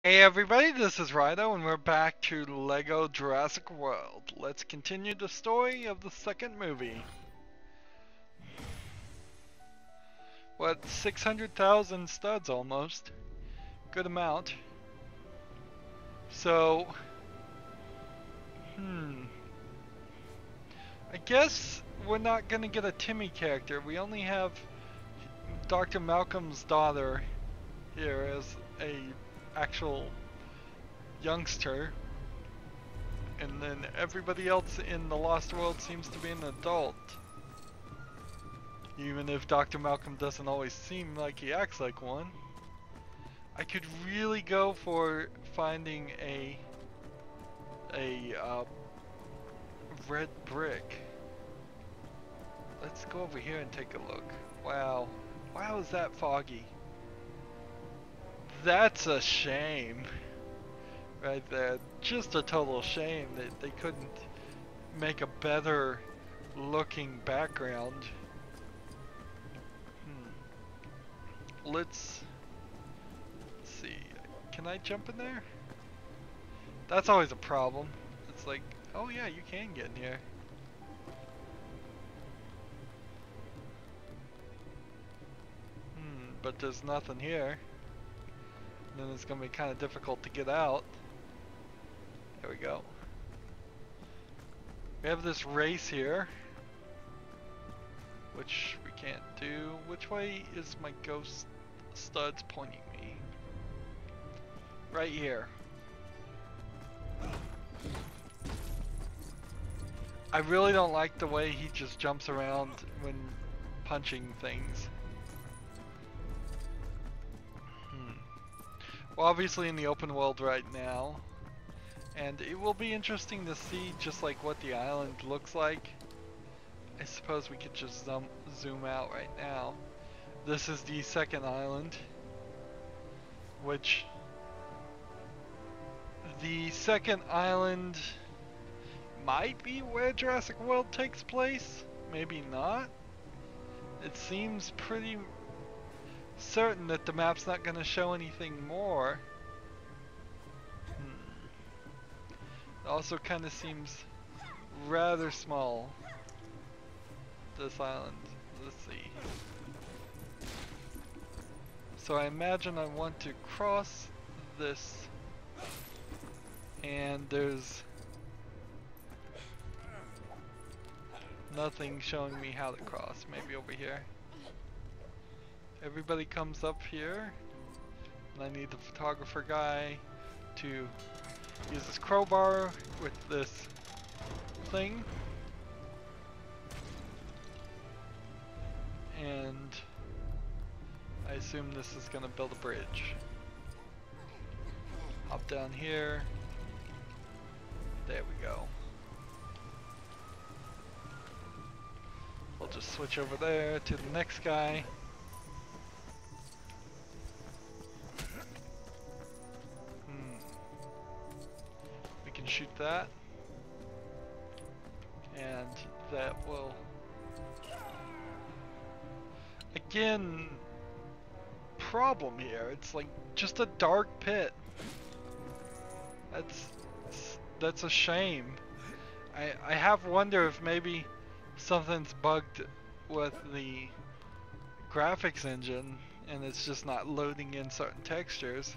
Hey everybody, this is Rydo and we're back to Lego Jurassic World. Let's continue the story of the second movie. What, 600,000 studs almost. Good amount. So, I guess we're not gonna get a Timmy character. We only have Dr. Malcolm's daughter here as a actual youngster, and then everybody else in the Lost World seems to be an adult, even if Dr. Malcolm doesn't always seem like he acts like one. I could really go for finding a red brick. Let's go over here and take a look. Wow, is that foggy? That's a shame. Right there, just a total shame that they couldn't make a better looking background. Let's see, can I jump in there? That's always a problem. It's like, oh yeah, you can get in here. But there's nothing here. And then it's gonna be kind of difficult to get out. There we go. We have this race here, which we can't do. Which way is my ghost studs pointing me? Right here. I really don't like the way he just jumps around when punching things. Well, obviously in the open world right now. And it will be interesting to see just like what the island looks like. I suppose we could just zoom out right now. This is the second island, which the second island might be where Jurassic World takes place, maybe not. It seems pretty certain that the map's not going to show anything more. Also kind of seems rather small, this island. Let's see. So I imagine I want to cross this, and there's nothing showing me how to cross. Maybe over here. Everybody comes up here, and I need the photographer guy to use this crowbar with this thing, and I assume this is gonna build a bridge. Hop down here. There we go. We'll just switch over there to the next guy. Shoot that, and that will again problem here. It's like just a dark pit. That's a shame. I have wonder if maybe something's bugged with the graphics engine and it's just not loading in certain textures.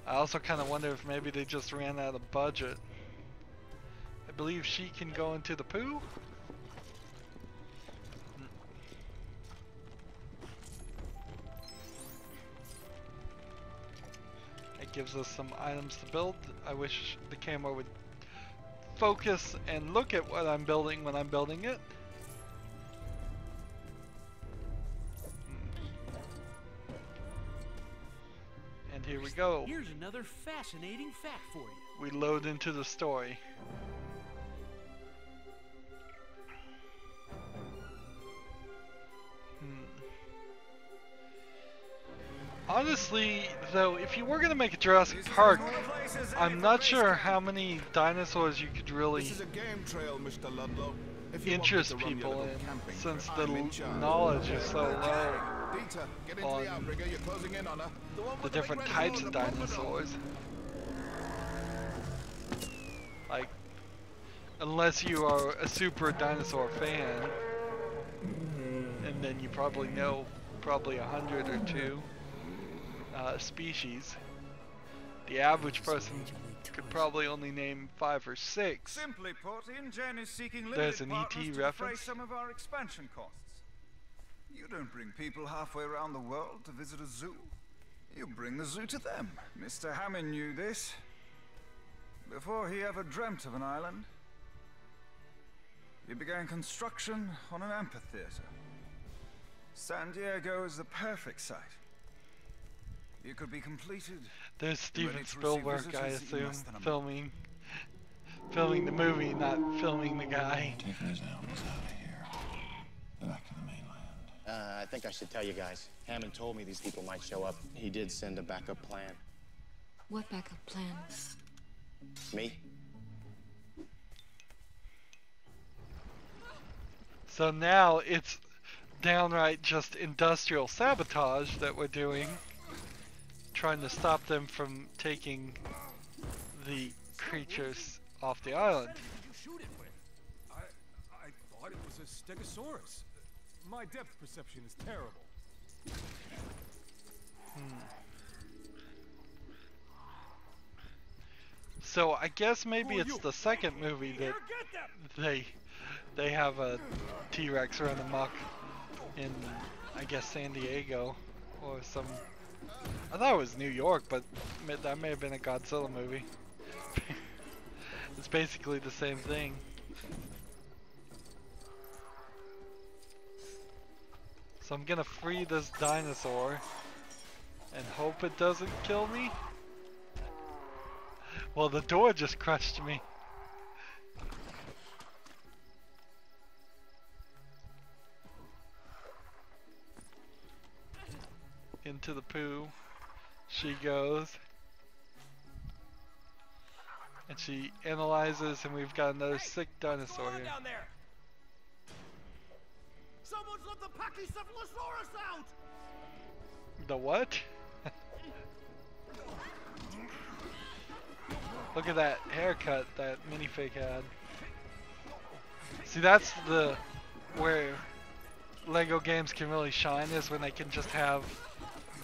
I also kind of wonder if maybe they just ran out of budget. I believe she can go into the poo. It gives us some items to build. I wish the camera would focus and look at what I'm building when I'm building it. Here we go. Here's another fascinating fact for you. We load into the story. Honestly, though, if you were going to make a Jurassic Park, I'm not sure how many dinosaurs you could really... This is a game trail, Mr. Ludlow. interest people in, since the knowledge is so low on the different types of dinosaurs. Like, unless you are a super dinosaur fan, and then you probably know probably 100 or two species. The average person could probably only name 5 or 6. Simply put, InGen is seeking There's limited an partners ET to defray reference. some of our expansion costs. You don't bring people halfway around the world to visit a zoo. You bring the zoo to them. Mr. Hammond knew this before he ever dreamt of an island. He began construction on an amphitheater. San Diego is the perfect site. It could be completed. There's Steven Spielberg, I assume, filming the movie, not filming the guy. Taking his animals out of here. Back to the mainland. I think I should tell you guys. Hammond told me these people might show up. He did send a backup plan. What backup plan? Me? So now it's downright just industrial sabotage that we're doing, trying to stop them from taking the creatures off the island. What did you shoot it with? I thought it was a stegosaurus. My depth perception is terrible. So I guess maybe it's the second movie that they have a T-Rex run amok in, I guess, San Diego or some. I thought it was New York, but that may have been a Godzilla movie. It's basically the same thing. So I'm gonna free this dinosaur and hope it doesn't kill me. Well, the door just crushed me. Into the poo she goes. And she analyzes, and we've got another sick dinosaur here. Down there. Someone's let the Pachycephalosaurus out! The what? Look at that haircut that minifig had. See, that's where Lego games can really shine, is when they can just have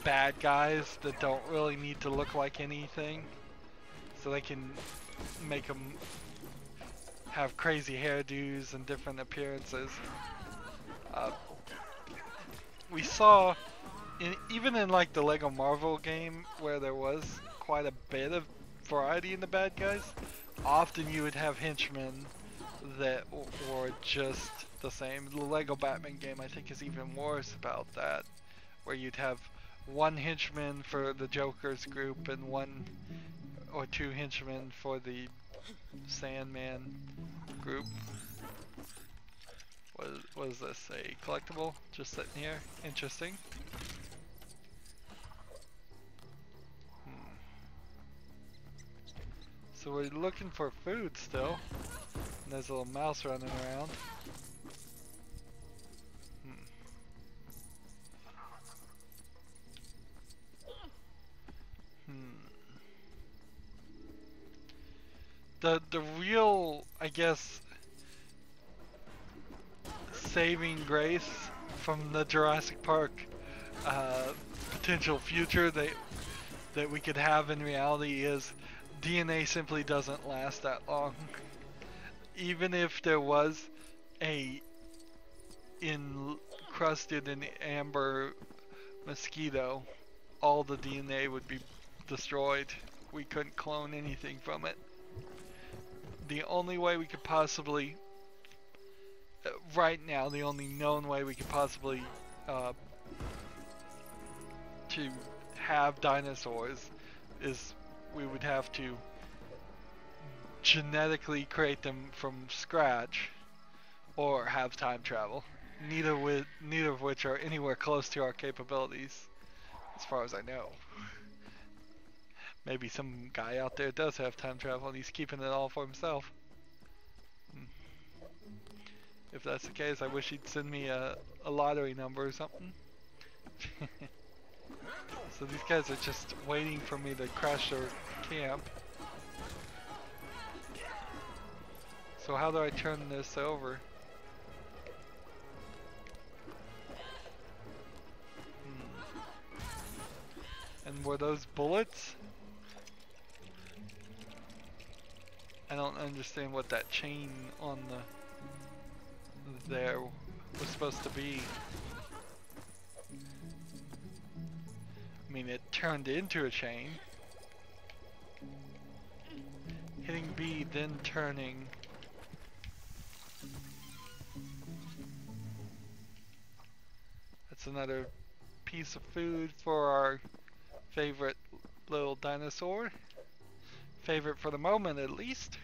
bad guys that don't really need to look like anything. So they can make them have crazy hairdos and different appearances. We saw, even in like the Lego Marvel game, where there was quite a bit of variety in the bad guys, often you would have henchmen that were just the same. The Lego Batman game, I think, is even worse about that, where you'd have one henchman for the Joker's group and one or two henchmen for the Sandman group. What is this? A collectible? Just sitting here? Interesting. So we're looking for food still. And there's a little mouse running around. The real, I guess, saving grace from the Jurassic Park potential future that we could have in reality is DNA simply doesn't last that long. Even if there was a encrusted in amber mosquito, all the DNA would be destroyed. We couldn't clone anything from it. The only way we could possibly, right now, the only known way we could possibly to have dinosaurs is we would have to genetically create them from scratch or have time travel. Neither of which are anywhere close to our capabilities, as far as I know. Maybe some guy out there does have time travel and he's keeping it all for himself. If that's the case, I wish he'd send me a lottery number or something. So these guys are just waiting for me to crash their camp. So how do I turn this over? And were those bullets? I don't understand what that chain on there was supposed to be. I mean, it turned into a chain. Hitting B, then turning. That's another piece of food for our favorite little dinosaur. Favorite for the moment, at least.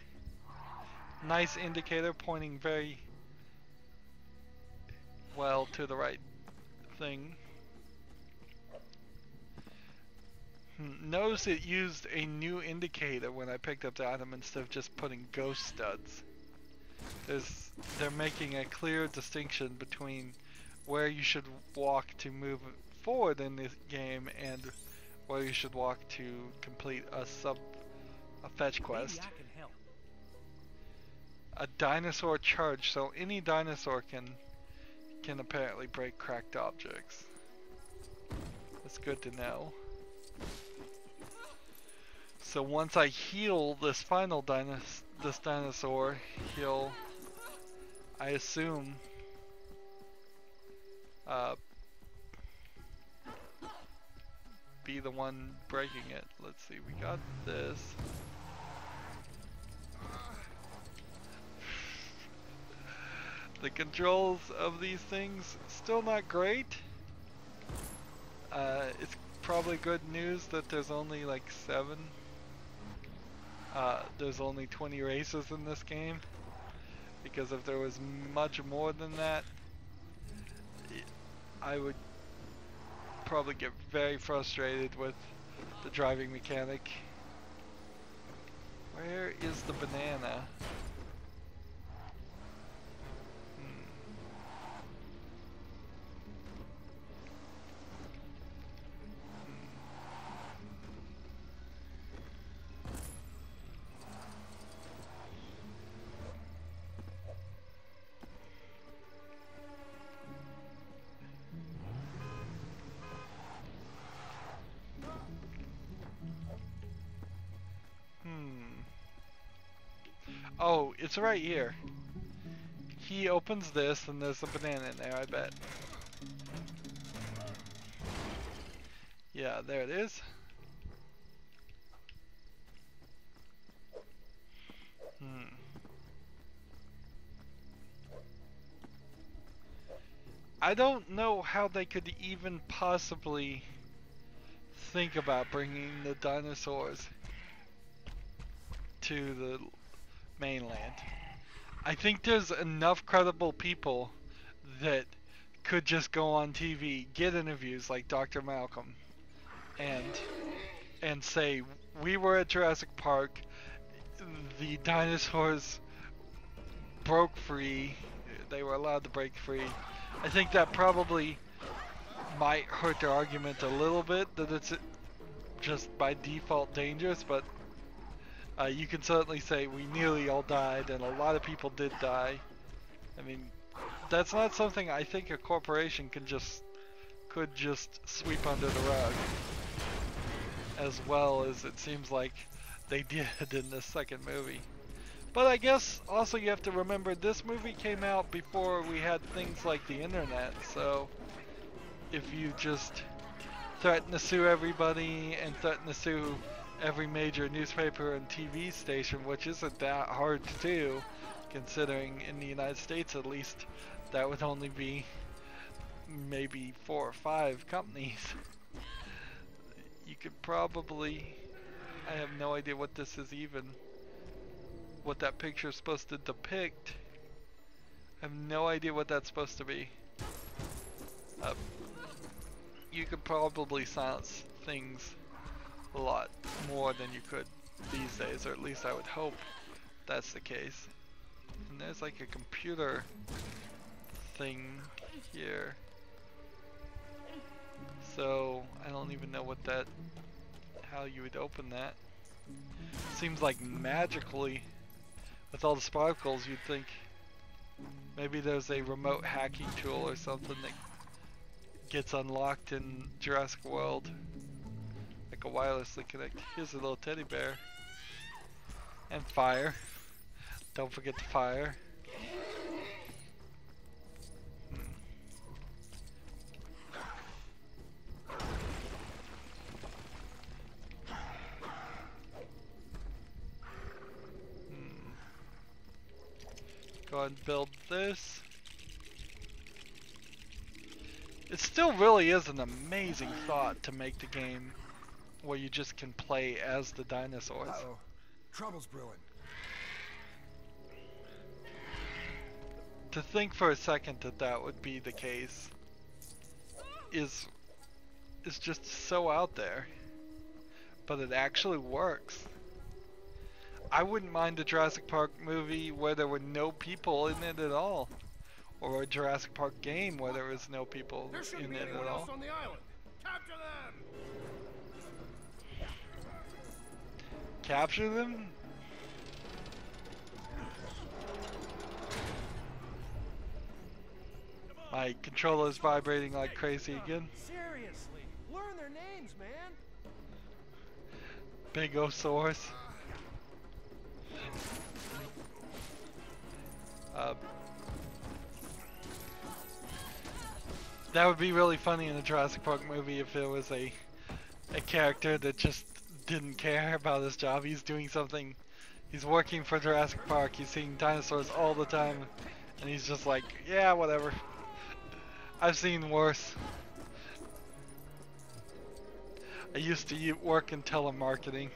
Nice indicator pointing very well to the right thing. Notice it used a new indicator when I picked up the item instead of just putting ghost studs. They're making a clear distinction between where you should walk to move forward in this game and where you should walk to complete a fetch quest. A dinosaur charge, so any dinosaur can apparently break cracked objects. That's good to know. So once I heal this final dinosaur, he'll, I assume, be the one breaking it. Let's see, we got this. The controls of these things still not great. It's probably good news that there's only like 7. There's only 20 races in this game, because if there was much more than that, I would probably get very frustrated with the driving mechanic. Where is the banana? Oh, it's right here. He opens this and there's a banana in there, I bet. Yeah, there it is. I don't know how they could even possibly think about bringing the dinosaurs to the mainland. I think there's enough credible people that could just go on TV, get interviews like Dr. Malcolm, and say, we were at Jurassic Park, the dinosaurs broke free, they were allowed to break free. I think that probably might hurt their argument a little bit, that it's just by default dangerous, but you can certainly say we nearly all died, and a lot of people did die. I mean, that's not something I think a corporation could just sweep under the rug, as well as it seems like they did in the second movie. But I guess also you have to remember this movie came out before we had things like the internet, so if you just threaten to sue everybody and threaten to sue every major newspaper and TV station, which isn't that hard to do, considering in the United States at least that would only be maybe 4 or 5 companies. You could probably, I have no idea what this is even, what that picture is supposed to depict. I have no idea what that's supposed to be. You could probably silence things a lot more than you could these days, or at least I would hope that's the case. And there's like a computer thing here. So I don't even know what that, how you would open that. Seems like magically, with all the sparkles, you'd think maybe there's a remote hacking tool or something that gets unlocked in Jurassic World. Like a wirelessly connect. Here's a little teddy bear. And fire. Don't forget the fire. Go ahead and build this. It still really is an amazing thought to make the game where you just can play as the dinosaurs. Uh-oh. Trouble's brewing. To think for a second that that would be the case is just so out there. But it actually works. I wouldn't mind a Jurassic Park movie where there were no people in it at all. Or a Jurassic Park game where there was no people in it at all. On the island. Capture them! Capture them? My controller's vibrating like crazy again. Seriously, learn their names, man. Bigosaurus. That would be really funny in a Jurassic Park movie if there was a character that just didn't care about his job. He's doing something, he's working for Jurassic Park, he's seeing dinosaurs all the time, and he's just like, yeah, whatever. I've seen worse. I used to work in telemarketing.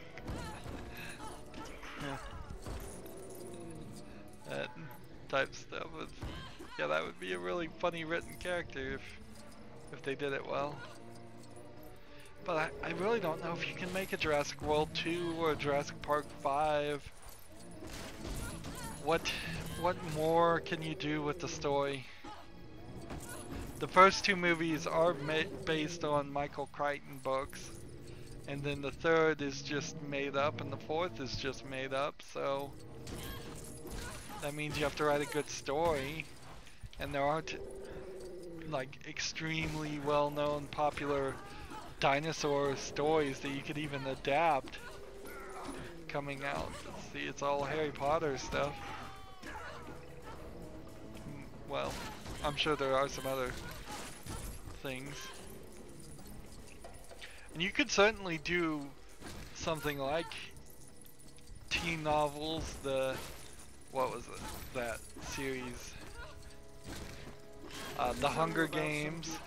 That type stuff. Yeah, that would be a really funny written character if they did it well. But I really don't know if you can make a Jurassic World 2 or a Jurassic Park 5. What more can you do with the story? The first two movies are based on Michael Crichton books, and then the third is just made up, and the fourth is just made up, so that means you have to write a good story, and there aren't like extremely well-known popular dinosaur stories that you could even adapt coming out. See, it's all Harry Potter stuff. Well, I'm sure there are some other things. And you could certainly do something like teen novels, what was it, that series? The Hunger Games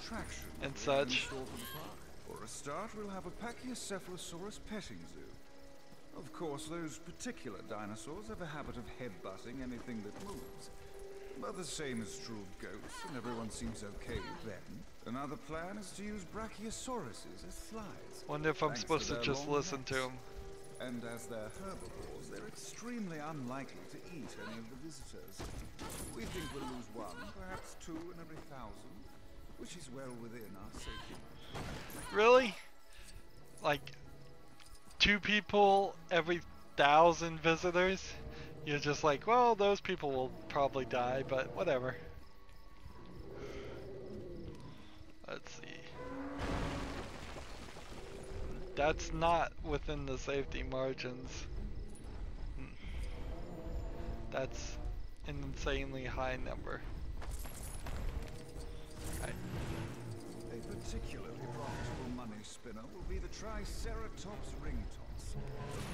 and such. For a start, we'll have a Pachycephalosaurus petting zoo. Of course, those particular dinosaurs have a habit of headbutting anything that moves. But the same is true of goats, and everyone seems okay with them. Another plan is to use Brachiosauruses as flies. Wonder if I'm supposed to just listen to them. And as they're herbivores, they're extremely unlikely to eat any of the visitors. We think we'll lose one, perhaps two in every 1,000, which is well within our safety margin. Really? Like 2 people every 1,000 visitors? You're just like, well, those people will probably die, but whatever. Let's see. That's not within the safety margins. That's an insanely high number. Right. A particularly profitable money spinner will be the Triceratops ring toss. The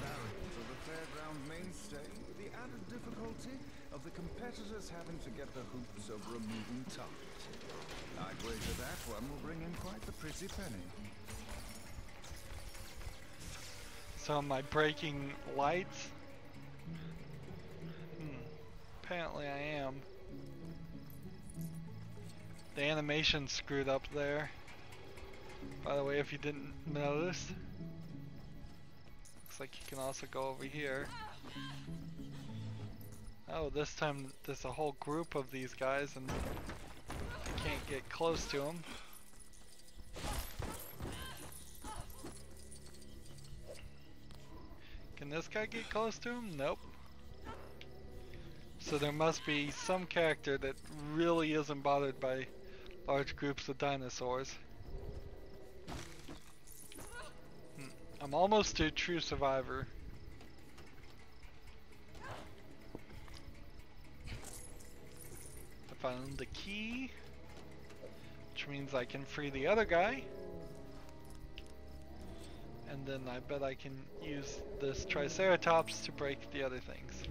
barriers of the fairground mainstay, with the added difficulty of the competitors having to get the hoops over a moving target. I'd wager that one will bring in quite the pretty penny. So am I breaking lights? Apparently I am. The animation screwed up there. By the way, if you didn't notice. Looks like you can also go over here. Oh, this time there's a whole group of these guys and I can't get close to them. Can this guy get close to him? Nope. So there must be some character that really isn't bothered by large groups of dinosaurs. I'm almost a true survivor. I found the key, which means I can free the other guy. And then I bet I can use this Triceratops to break the other things.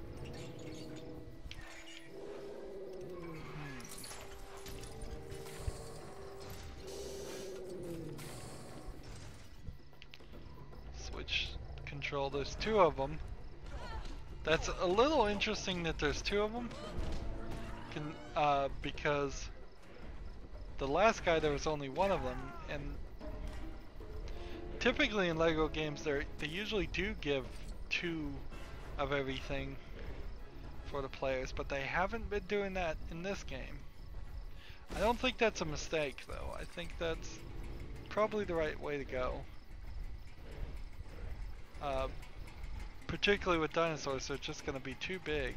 Switch control, there's two of them. That's a little interesting that there's two of them. Because the last guy there was only one of them, and typically in LEGO games they usually do give two of everything for the players, but they haven't been doing that in this game. I don't think that's a mistake though. I think that's probably the right way to go. Particularly with dinosaurs, they're just going to be too big.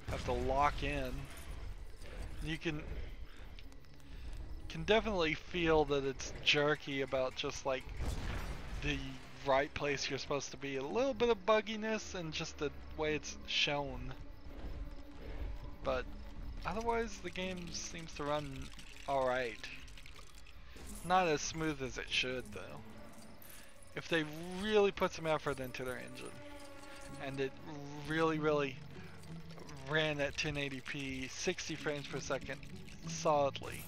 Have to lock in. You can definitely feel that it's jerky about just like the right place you're supposed to be. A little bit of bugginess and just the way it's shown. But otherwise the game seems to run alright. Not as smooth as it should though. If they really put some effort into their engine and it really ran at 1080p 60 frames per second solidly,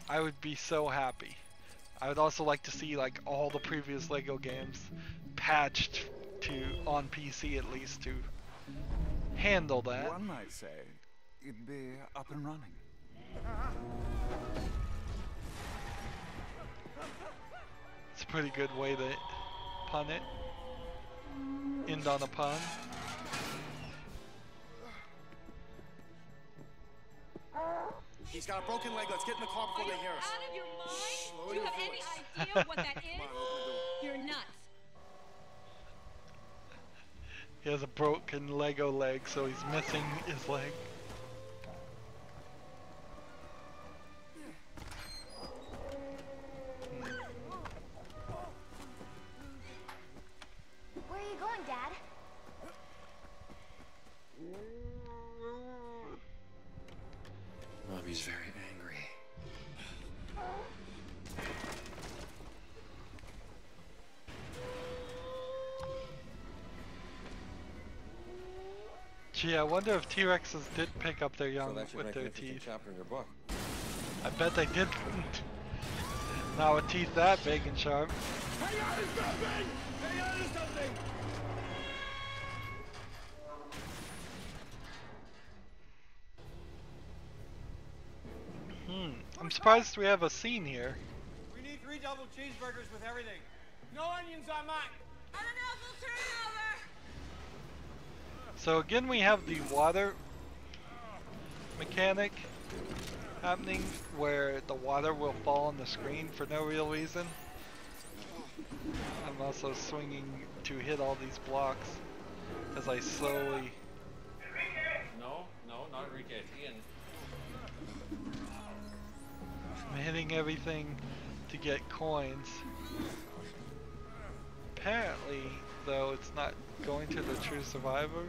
I would be so happy. I would also like to see like all the previous LEGO games patched to on PC at least to handle that. One might say it'd be up and running. It's a pretty good way to pun it. End on a pun. He's got a broken leg. Let's get in the car before they hear us. Out of your mind? Do Lower you your have any voice. idea what that is? Come on, open the door. You're nuts. He has a broken Lego leg, so he's missing his leg. Where are you going, Dad? Mommy's very angry. Gee, I wonder if T-Rexes did pick up their young with their teeth. Chapter in your book. I bet they didn't. Not with teeth that big and sharp. Hang on to something! Hang on to something! I'm surprised we have a scene here. We need 3 double cheeseburgers with everything. No onions on mine. On an awful turnover. So again we have the water mechanic happening where the water will fall on the screen for no real reason. I'm also swinging to hit all these blocks as I slowly... No, not Enrique. Ian. I'm hitting everything to get coins. Apparently, though, it's not going to the true survivor.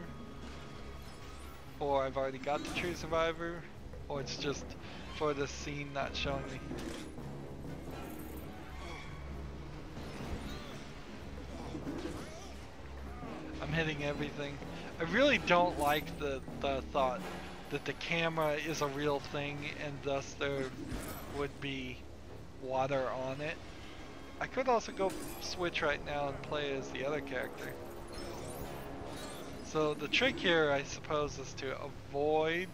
Or I've already got the true survivor. Or it's just for the scene not showing me. I'm hitting everything. I really don't like the thought that the camera is a real thing and thus there would be water on it. I could also go switch right now and play as the other character. So the trick here, I suppose, is to avoid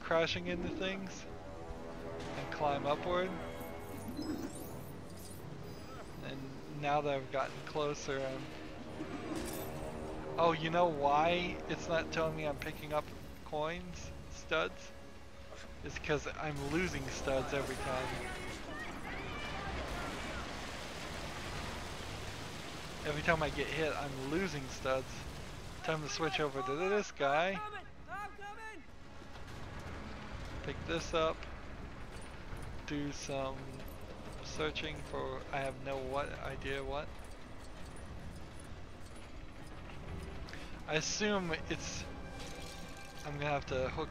crashing into things and climb upward. And now that I've gotten closer, Oh, you know why it's not telling me I'm picking up coins, studs? It's because I'm losing studs every time. Every time I get hit, I'm losing studs. Time to switch over to this guy. I'm coming! Pick this up. Do some searching for, I have no idea what. I assume it's, I'm gonna have to hook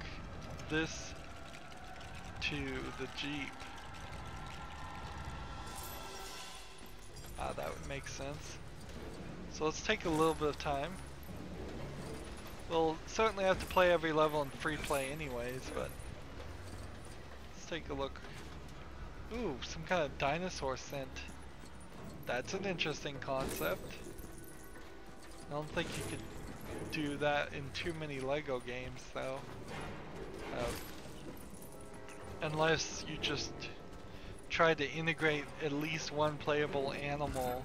this to the Jeep. Ah, that would make sense. So let's take a little bit of time. We'll certainly have to play every level in free play anyways, but let's take a look. Ooh, some kind of dinosaur scent. That's an interesting concept. I don't think you could do that in too many Lego games though. Unless you just try to integrate at least one playable animal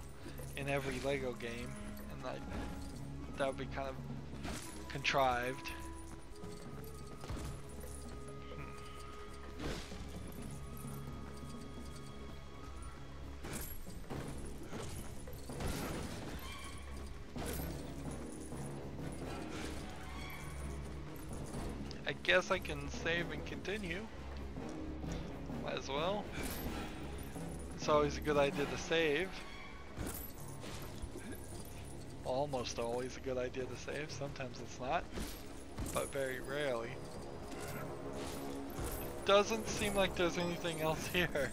in every Lego game, and that would be kind of contrived. I guess I can save and continue. Might as well. It's always a good idea to save. Almost always a good idea to save. Sometimes it's not, but very rarely. It doesn't seem like there's anything else here.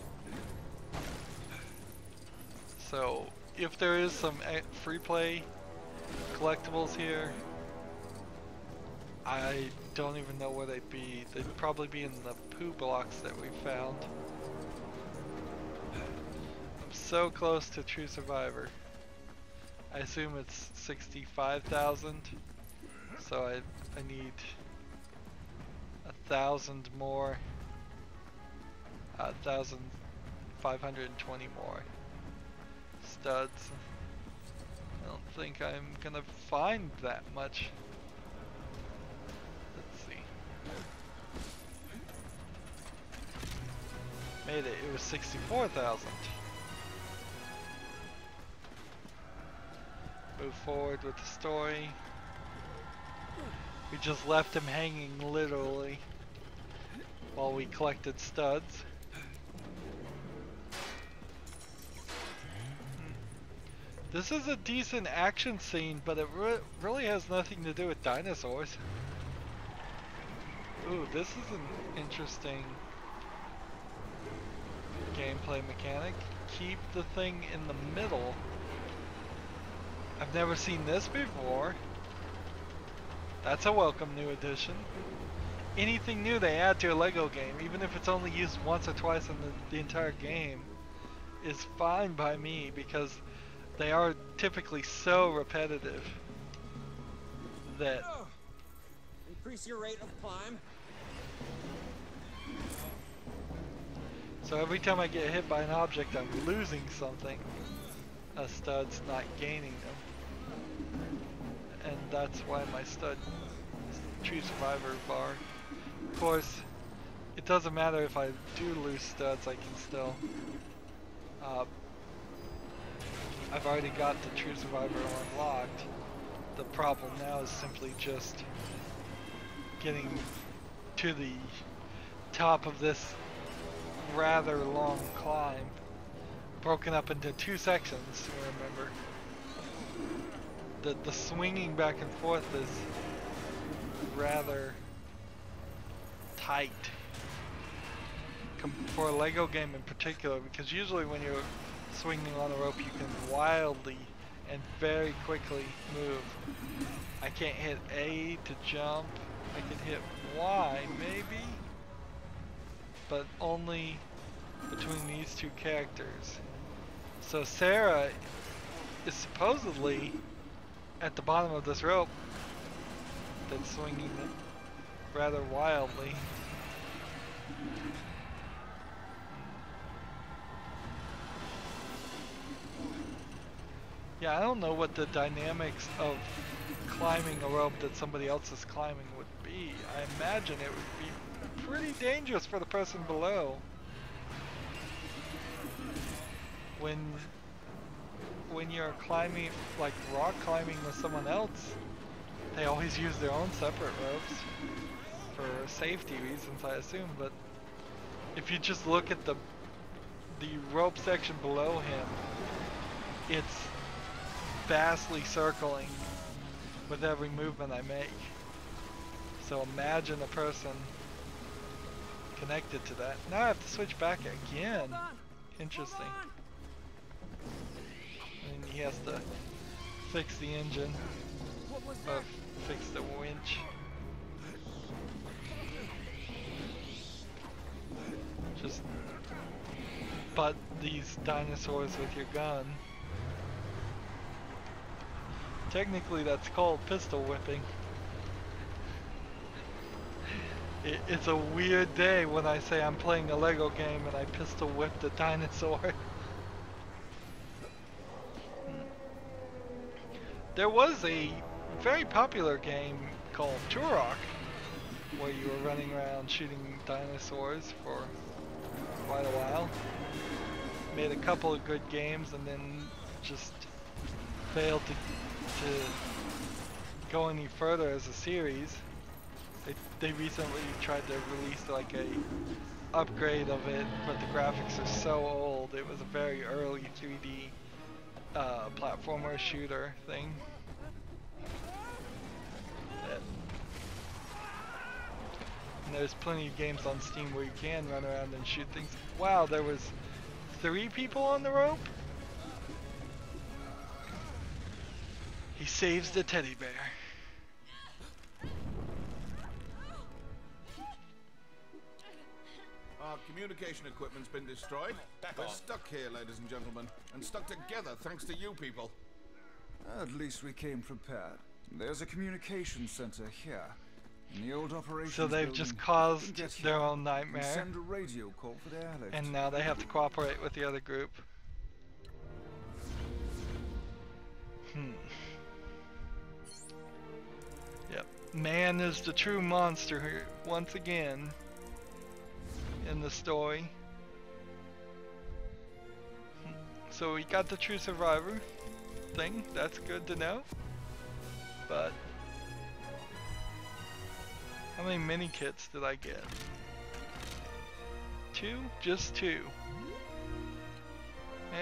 So if there is some free play collectibles here, I don't even know where they'd be. They'd probably be in the poo blocks that we found. I'm so close to True Survivor. I assume it's 65,000, so I need 1,000 more, 1,520 more studs. I don't think I'm gonna find that much. Let's see. Made it. It was 64,000. Move forward with the story. We just left him hanging literally while we collected studs. This is a decent action scene, but it really has nothing to do with dinosaurs. Ooh, this is an interesting gameplay mechanic. Keep the thing in the middle. I've never seen this before. That's a welcome new addition. Anything new they add to a Lego game, even if it's only used once or twice in the entire game, is fine by me because they are typically so repetitive that... Increase your rate of climb. So every time I get hit by an object, I'm losing something. A stud's not gaining them. And that's why my stud True Survivor bar. Of course, it doesn't matter if I do lose studs, I can still... I've already got the True Survivor unlocked. The problem now is simply just getting to the top of this rather long climb, broken up into two sections, remember. The swinging back and forth is rather tight for a Lego game in particular, because usually when you're swinging on a rope you can wildly and very quickly move. I can't hit A to jump. I can hit Y maybe, but only between these two characters. So Sarah is supposedly at the bottom of this rope that's swinging rather wildly. Yeah, I don't know what the dynamics of climbing a rope that somebody else is climbing would be. I imagine it would be pretty dangerous for the person below. When you're climbing, like rock climbing with someone else, they always use their own separate ropes for safety reasons, I assume. But if you just look at the rope section below him, it's vastly circling with every movement I make. So imagine a person connected to that. Now I have to switch back again. Interesting. And he has to fix the engine, or fix the winch. Just butt these dinosaurs with your gun. Technically that's called pistol whipping. It's a weird day when I say I'm playing a Lego game and I pistol whip the dinosaur. There was a very popular game called Turok where you were running around shooting dinosaurs for quite a while. Made a couple of good games and then just failed to go any further as a series. They recently tried to release like a upgrade of it, but the graphics are so old. It was a very early 3D platformer shooter thing. And there's plenty of games on Steam where you can run around and shoot things. Wow, there was 3 people on the rope? He saves the teddy bear. Our communication equipment's been destroyed. We're stuck here, ladies and gentlemen, and stuck together thanks to you people. At least we came prepared. There's a communication center here. In the old operations So they've just caused their own nightmare. Send a radio call for the airlift. And now they have to cooperate with the other group. Yep. Man is the true monster here once again in the story. So we got the true survivor thing. That's good to know. But how many mini kits did I get? 2? Just 2.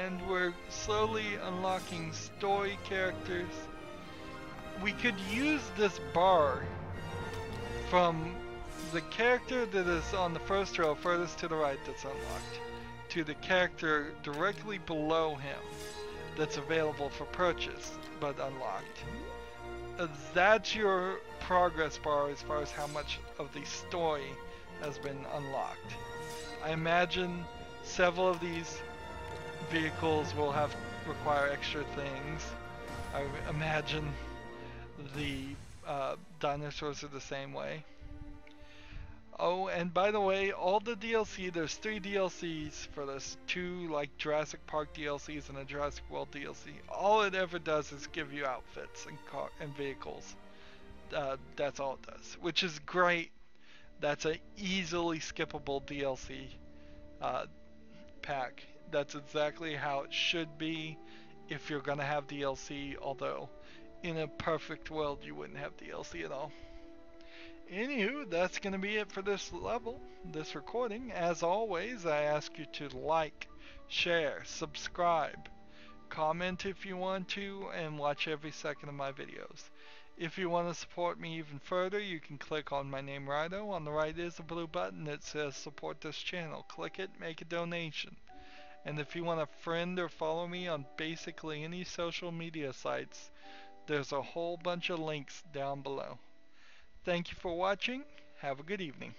And we're slowly unlocking story characters. We could use this bar from the character that is on the first row furthest to the right that's unlocked to the character directly below him that's available for purchase but unlocked. That's your progress bar as far as how much of the story has been unlocked. I imagine several of these vehicles will require extra things. I imagine the dinosaurs are the same way. Oh, and by the way, all the DLC, there's 3 DLCs for this, 2 like Jurassic Park DLCs and a Jurassic World DLC. All it ever does is give you outfits and vehicles. That's all it does, which is great. That's an easily skippable DLC pack. That's exactly how it should be if you're gonna have DLC, although in a perfect world you wouldn't have DLC at all. Anywho, that's going to be it for this level, this recording. As always, I ask you to like, share, subscribe, comment if you want to, and watch every second of my videos. If you want to support me even further, you can click on my name, Rydo. On the right is a blue button that says support this channel. Click it, make a donation. And if you want to friend or follow me on basically any social media sites, there's a whole bunch of links down below. Thank you for watching. Have a good evening.